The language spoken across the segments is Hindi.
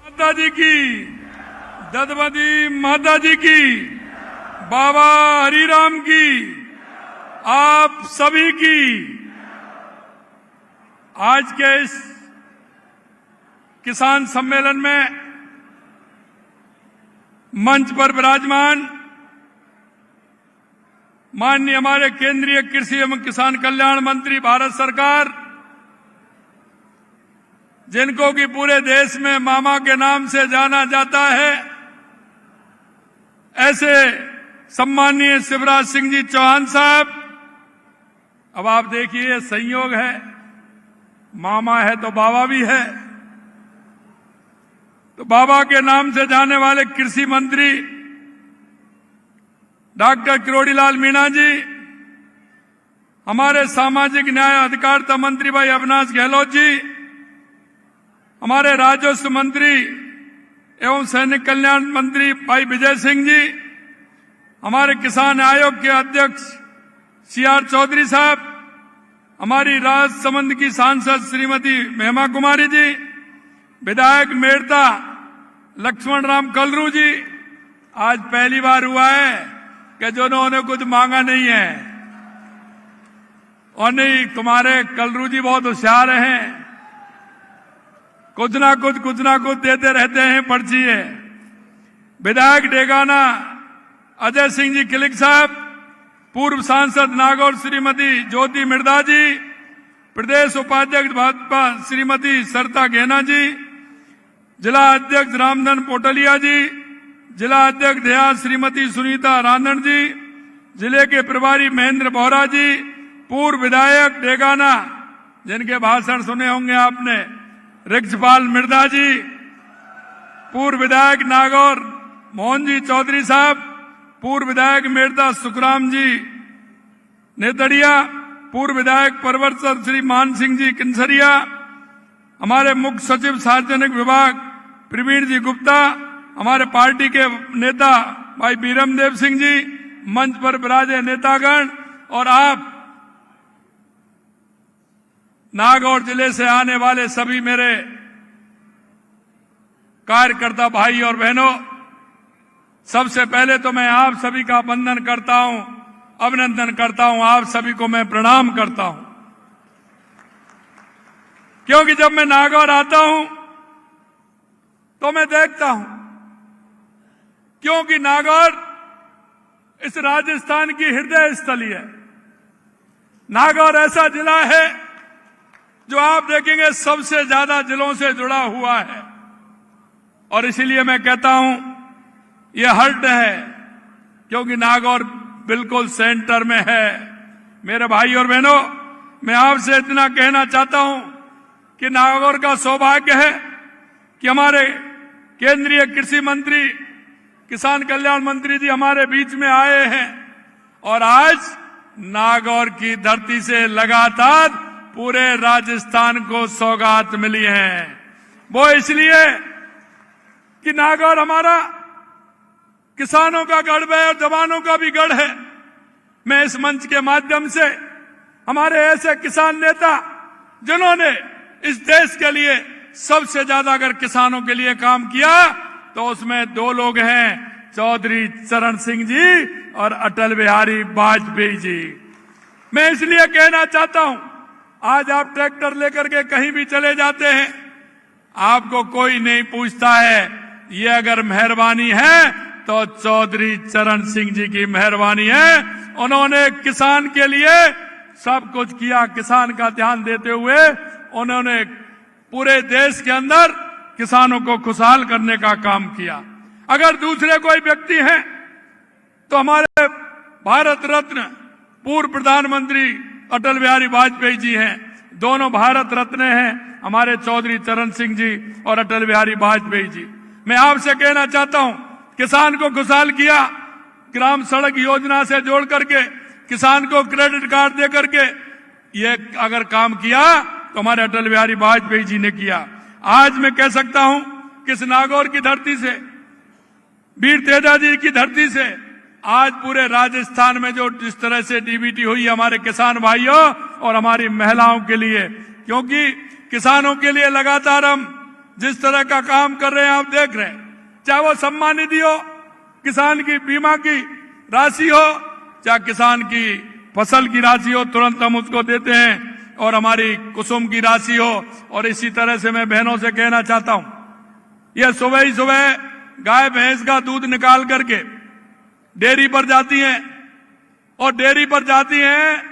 माता जी की, ददवती माता जी की, बाबा हरिराम की, आप सभी की। आज के इस किसान सम्मेलन में मंच पर विराजमान माननीय हमारे केंद्रीय कृषि एवं किसान कल्याण मंत्री भारत सरकार, जिनको कि पूरे देश में मामा के नाम से जाना जाता है, ऐसे सम्माननीय शिवराज सिंह जी चौहान साहब। अब आप देखिए, संयोग है, मामा है तो बाबा भी है। तो बाबा के नाम से जाने वाले कृषि मंत्री डॉक्टर किरोड़ीलाल मीणा जी, हमारे सामाजिक न्याय अधिकारिता मंत्री भाई अविनाश गहलोत जी, हमारे राजस्व मंत्री एवं सैनिक कल्याण मंत्री भाई विजय सिंह जी, हमारे किसान आयोग के अध्यक्ष सीआर चौधरी साहब, हमारी राजसमंद की सांसद श्रीमती महिमा कुमारी जी, विधायक मेड़ता लक्ष्मण राम कलरू जी। आज पहली बार हुआ है कि जिन्होंने कुछ मांगा नहीं है, और नहीं, तुम्हारे कलरू जी बहुत होशियार हैं, कुछ ना कुछ देते रहते हैं पर्ची है। विधायक डेगाना अजय सिंह जी किलिक साहब, पूर्व सांसद नागौर श्रीमती ज्योति मिर्दा जी, प्रदेश उपाध्यक्ष भाजपा श्रीमती सरिता गहना जी, जिला अध्यक्ष रामधन पोटलिया जी, जिला अध्यक्ष देहात श्रीमती सुनीता रांधन जी, जिले के प्रभारी महेंद्र बोहरा जी, पूर्व विधायक डेगाना, जिनके भाषण सुने होंगे आपने, रिक्सपाल मिर्दा जी, पूर्व विधायक नागौर मोहन जी चौधरी साहब, पूर्व विधायक मेड़ता सुखराम जी नेतड़िया, पूर्व विधायक परवरसर श्री मान सिंह जी किंसरिया, हमारे मुख्य सचिव सार्वजनिक विभाग प्रवीण जी गुप्ता, हमारे पार्टी के नेता भाई बीरम देव सिंह जी, मंच पर विराजे नेतागण, और आप नागौर जिले से आने वाले सभी मेरे कार्यकर्ता भाई और बहनों, सबसे पहले तो मैं आप सभी का वंदन करता हूं, अभिनंदन करता हूं, आप सभी को मैं प्रणाम करता हूं। क्योंकि जब मैं नागौर आता हूं तो मैं देखता हूं, क्योंकि नागौर इस राजस्थान की हृदय स्थली है। नागौर ऐसा जिला है जो आप देखेंगे सबसे ज्यादा जिलों से जुड़ा हुआ है, और इसीलिए मैं कहता हूं ये हर्ट है, क्योंकि नागौर बिल्कुल सेंटर में है। मेरे भाई और बहनों, मैं आपसे इतना कहना चाहता हूं कि नागौर का सौभाग्य है कि हमारे केंद्रीय कृषि मंत्री, किसान कल्याण मंत्री जी हमारे बीच में आए हैं, और आज नागौर की धरती से लगातार पूरे राजस्थान को सौगात मिली है। वो इसलिए कि नागौर हमारा किसानों का गढ़ है और जवानों का भी गढ़ है। मैं इस मंच के माध्यम से हमारे ऐसे किसान नेता, जिन्होंने इस देश के लिए सबसे ज्यादा अगर किसानों के लिए काम किया, तो उसमें दो लोग हैं, चौधरी चरण सिंह जी और अटल बिहारी वाजपेयी जी। मैं इसलिए कहना चाहता हूं, आज आप ट्रैक्टर लेकर के कहीं भी चले जाते हैं, आपको कोई नहीं पूछता है, ये अगर मेहरबानी है तो चौधरी चरण सिंह जी की मेहरबानी है। उन्होंने किसान के लिए सब कुछ किया, किसान का ध्यान देते हुए उन्होंने पूरे देश के अंदर किसानों को खुशहाल करने का काम किया। अगर दूसरे कोई व्यक्ति हैं तो हमारे भारत रत्न पूर्व प्रधानमंत्री अटल बिहारी वाजपेयी जी हैं। दोनों भारत रत्न हैं, हमारे चौधरी चरण सिंह जी और अटल बिहारी वाजपेयी जी। मैं आपसे कहना चाहता हूं, किसान को खुशहाल किया, ग्राम सड़क योजना से जोड़ करके, किसान को क्रेडिट कार्ड दे करके, ये अगर काम किया तो हमारे अटल बिहारी वाजपेयी जी ने किया। आज मैं कह सकता हूं कि इस नागौर की धरती से, वीर तेजा जी की धरती से, आज पूरे राजस्थान में जो जिस तरह से डीबीटी हुई हमारे किसान भाइयों और हमारी महिलाओं के लिए, क्योंकि किसानों के लिए लगातार हम जिस तरह का काम कर रहे हैं आप देख रहे हैं, चाहे वो सम्मान निधि हो, किसान की बीमा की राशि हो, चाहे किसान की फसल की राशि हो, तुरंत हम उसको देते हैं, और हमारी कुसुम की राशि हो। और इसी तरह से मैं बहनों से कहना चाहता हूं, यह सुबह ही सुबह गाय भैंस का दूध निकाल करके डेयरी पर जाती हैं, और डेयरी पर जाती हैं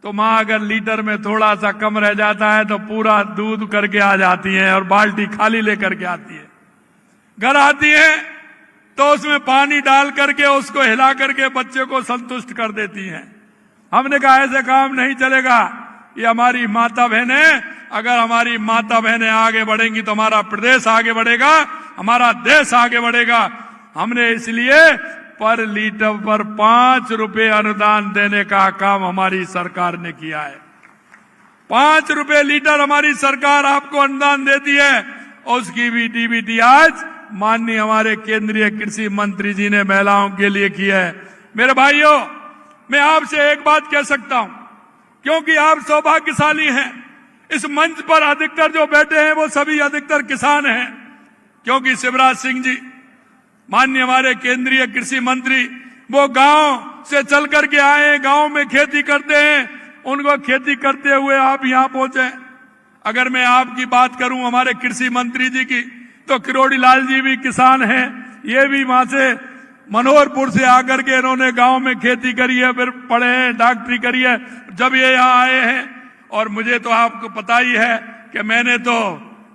तो मां अगर लीटर में थोड़ा सा कम रह जाता है तो पूरा दूध करके आ जाती हैं और बाल्टी खाली लेकर के आती है। घर आती है तो उसमें पानी डाल करके उसको हिला करके बच्चे को संतुष्ट कर देती हैं। हमने कहा ऐसे काम नहीं चलेगा, ये हमारी माता बहनें, अगर हमारी माता बहनें आगे बढ़ेंगी तो हमारा प्रदेश आगे बढ़ेगा, हमारा देश आगे बढ़ेगा। हमने इसलिए पर लीटर पर 5 रुपए अनुदान देने का काम हमारी सरकार ने किया है। 5 रुपए लीटर हमारी सरकार आपको अनुदान देती है, उसकी भी डीबीटी आज माननीय हमारे केंद्रीय कृषि मंत्री जी ने महिलाओं के लिए की है। मेरे भाइयों, मैं आपसे एक बात कह सकता हूं, क्योंकि आप सौभाग्यशाली हैं, इस मंच पर अधिकतर जो बैठे हैं वो सभी अधिकतर किसान हैं, क्योंकि शिवराज सिंह जी माननीय हमारे केंद्रीय कृषि मंत्री वो गांव से चल करके आए, गांव में खेती करते हैं, उनको खेती करते हुए आप यहां पहुंचे। अगर मैं आपकी बात करूं हमारे कृषि मंत्री जी की, तो किरोड़ी लाल जी भी किसान हैं, ये भी वहां से मनोहरपुर से आकर के इन्होंने गांव में खेती करी है, फिर पढ़े हैं, डॉक्टरी करी है, जब ये यहाँ आए हैं। और मुझे तो आपको पता ही है कि मैंने तो,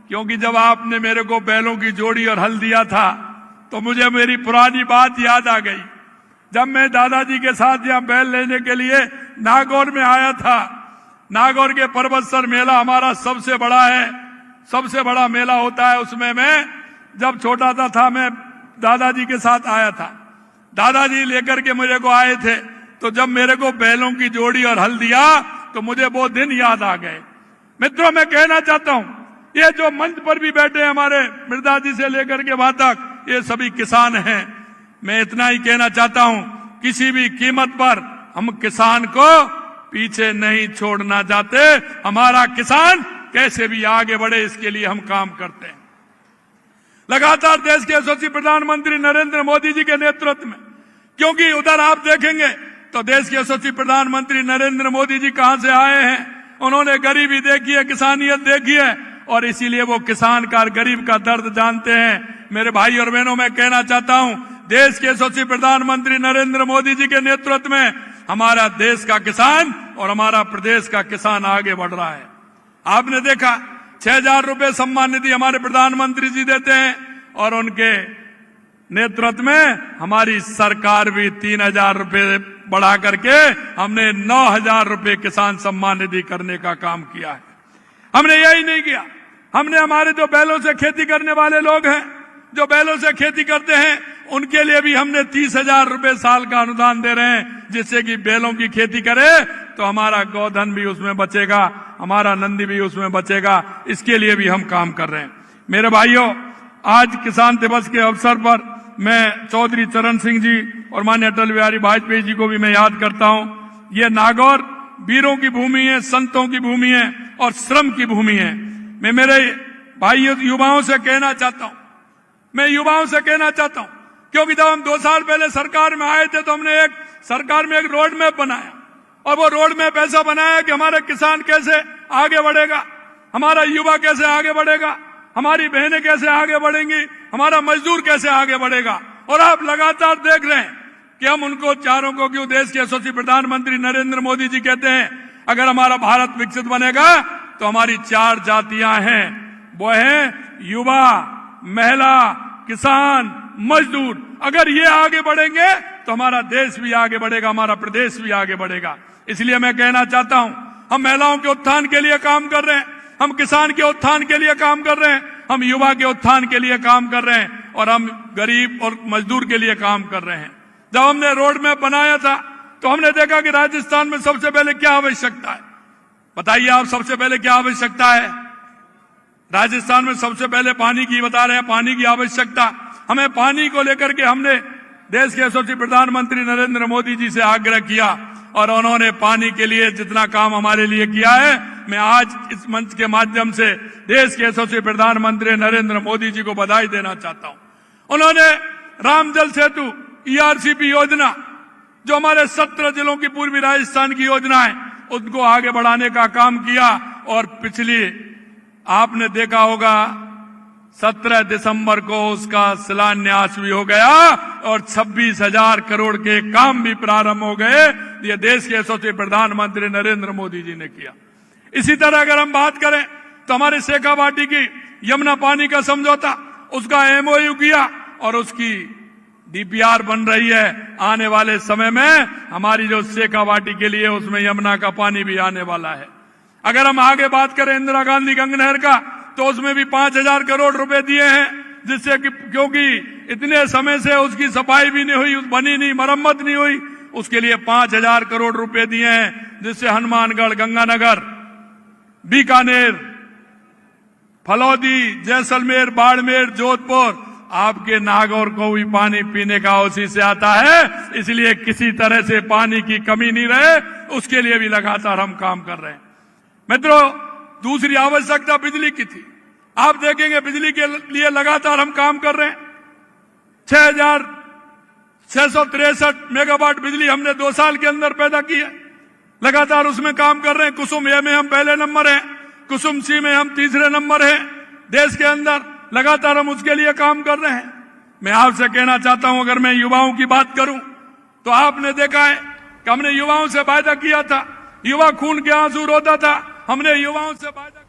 क्योंकि जब आपने मेरे को बैलों की जोड़ी और हल दिया था तो मुझे मेरी पुरानी बात याद आ गई। जब मैं दादाजी के साथ यहाँ बैल लेने के लिए नागौर में आया था, नागौर के पर्वतसर मेला हमारा सबसे बड़ा है, सबसे बड़ा मेला होता है, उसमें मैं जब छोटा था मैं दादाजी के साथ आया था। दादाजी लेकर के मुझे को आए थे, तो जब मेरे को बैलों की जोड़ी और हल दिया तो मुझे वो दिन याद आ गए। मित्रों, मैं कहना चाहता हूं, ये जो मंच पर भी बैठे हैं हमारे मृदा जी से लेकर के वहां तक, ये सभी किसान हैं। मैं इतना ही कहना चाहता हूं, किसी भी कीमत पर हम किसान को पीछे नहीं छोड़ना चाहते। हमारा किसान कैसे भी आगे बढ़े, इसके लिए हम काम करते हैं। लगातार देश के यशस्वी प्रधानमंत्री नरेंद्र मोदी जी के नेतृत्व में, क्योंकि उधर आप देखेंगे तो देश के यशस्वी प्रधानमंत्री नरेंद्र मोदी जी कहां से आए हैं, उन्होंने गरीबी देखी है, किसानियत देखी है, और इसीलिए वो किसान का, गरीब का दर्द जानते हैं। मेरे भाई और बहनों, मैं कहना चाहता हूं, देश के यशस्वी प्रधानमंत्री नरेंद्र मोदी जी के नेतृत्व में हमारा देश का किसान और हमारा प्रदेश का किसान आगे बढ़ रहा है। आपने देखा 6,000 रुपए सम्मान निधि हमारे प्रधानमंत्री जी देते हैं, और उनके नेतृत्व में हमारी सरकार भी 3,000 रुपए बढ़ा करके हमने 9,000 रुपए किसान सम्मान निधि करने का काम किया है। हमने यही नहीं किया, हमने हमारे जो बैलों से खेती करने वाले लोग हैं, जो बैलों से खेती करते हैं, उनके लिए भी हमने 30,000 रुपए साल का अनुदान दे रहे हैं, जिससे कि बैलों की खेती करे तो हमारा गोधन भी उसमें बचेगा, हमारा नंदी भी उसमें बचेगा। इसके लिए भी हम काम कर रहे हैं। मेरे भाइयों, आज किसान दिवस के अवसर पर मैं चौधरी चरण सिंह जी और माननीय अटल बिहारी वाजपेयी जी को भी मैं याद करता हूं। ये नागौर वीरों की भूमि है, संतों की भूमि है और श्रम की भूमि है। मैं मेरे भाइयों युवाओं से कहना चाहता हूं, मैं युवाओं से कहना चाहता हूं, क्योंकि जब हम 2 साल पहले सरकार में आए थे तो हमने सरकार में एक रोड मैप बनाया, और वो रोड मैप ऐसा बनाया कि हमारा किसान कैसे आगे बढ़ेगा, हमारा युवा कैसे आगे बढ़ेगा, हमारी बहनें कैसे आगे बढ़ेंगी, हमारा मजदूर कैसे आगे बढ़ेगा। और आप लगातार देख रहे हैं कि हम उनको चारों को, क्यों देश के यशस्वी प्रधानमंत्री नरेंद्र मोदी जी कहते हैं, अगर हमारा भारत विकसित बनेगा तो हमारी 4 जातियां हैं, वो है युवा, महिला, किसान, मजदूर। अगर ये आगे बढ़ेंगे तो हमारा देश भी आगे बढ़ेगा, हमारा प्रदेश भी आगे बढ़ेगा। इसलिए मैं कहना चाहता हूं, हम महिलाओं के उत्थान के लिए काम कर रहे हैं, हम किसान के उत्थान के लिए काम कर रहे हैं, हम युवा के उत्थान के लिए काम कर रहे हैं, और हम गरीब और मजदूर के लिए काम कर रहे हैं। जब हमने रोड मैप बनाया था तो हमने देखा कि राजस्थान में सबसे पहले क्या आवश्यकता है, बताइए आप, सबसे पहले क्या आवश्यकता है? राजस्थान में सबसे पहले पानी की बता रहे हैं, पानी की आवश्यकता। हमें पानी को लेकर के हमने देश के यशस्वी प्रधानमंत्री नरेंद्र मोदी जी से आग्रह किया, और उन्होंने पानी के लिए जितना काम हमारे लिए किया है मैं आज इस मंच के माध्यम से देश के यशस्वी प्रधानमंत्री नरेंद्र मोदी जी को बधाई देना चाहता हूं। उन्होंने राम जल सेतु ERCP योजना, जो हमारे 17 जिलों की पूर्वी राजस्थान की योजना है, उनको आगे बढ़ाने का काम किया। और पिछली आपने देखा होगा 17 दिसंबर को उसका शिलान्यास भी हो गया और 26,000 करोड़ के काम भी प्रारंभ हो गए। ये देश के यशस्वी प्रधानमंत्री नरेंद्र मोदी जी ने किया। इसी तरह अगर हम बात करें तो हमारे शेखावाटी की यमुना पानी का समझौता, उसका MOU किया और उसकी DPR बन रही है। आने वाले समय में हमारी जो शेखावाटी के लिए उसमें यमुना का पानी भी आने वाला है। अगर हम आगे बात करें इंदिरा गांधी गंगा नहर का, तो उसमें भी 5,000 करोड़ रुपए दिए हैं, जिससे कि क्योंकि इतने समय से उसकी सफाई भी नहीं हुई, बनी नहीं, मरम्मत नहीं हुई, उसके लिए 5,000 करोड़ रुपए दिए हैं, जिससे हनुमानगढ़, गंगानगर, बीकानेर, फलौदी, जैसलमेर, बाड़मेर, जोधपुर, आपके नागौर को भी पानी पीने का उसी से आता है। इसलिए किसी तरह से पानी की कमी नहीं रहे, उसके लिए भी लगातार हम काम कर रहे हैं। मित्रों, दूसरी आवश्यकता बिजली की थी। आप देखेंगे बिजली के लिए लगातार हम काम कर रहे हैं। 6,663 मेगावाट बिजली हमने 2 साल के अंदर पैदा की है। लगातार उसमें काम कर रहे हैं। कुसुम ए में हम पहले नंबर हैं, कुसुम सी में हम तीसरे नंबर हैं देश के अंदर। लगातार हम उसके लिए काम कर रहे हैं। मैं आपसे कहना चाहता हूं, अगर मैं युवाओं की बात करूं तो आपने देखा है कि हमने युवाओं से वायदा किया था, युवा खून के आंसू रोता था, हमने युवाओं से वायदा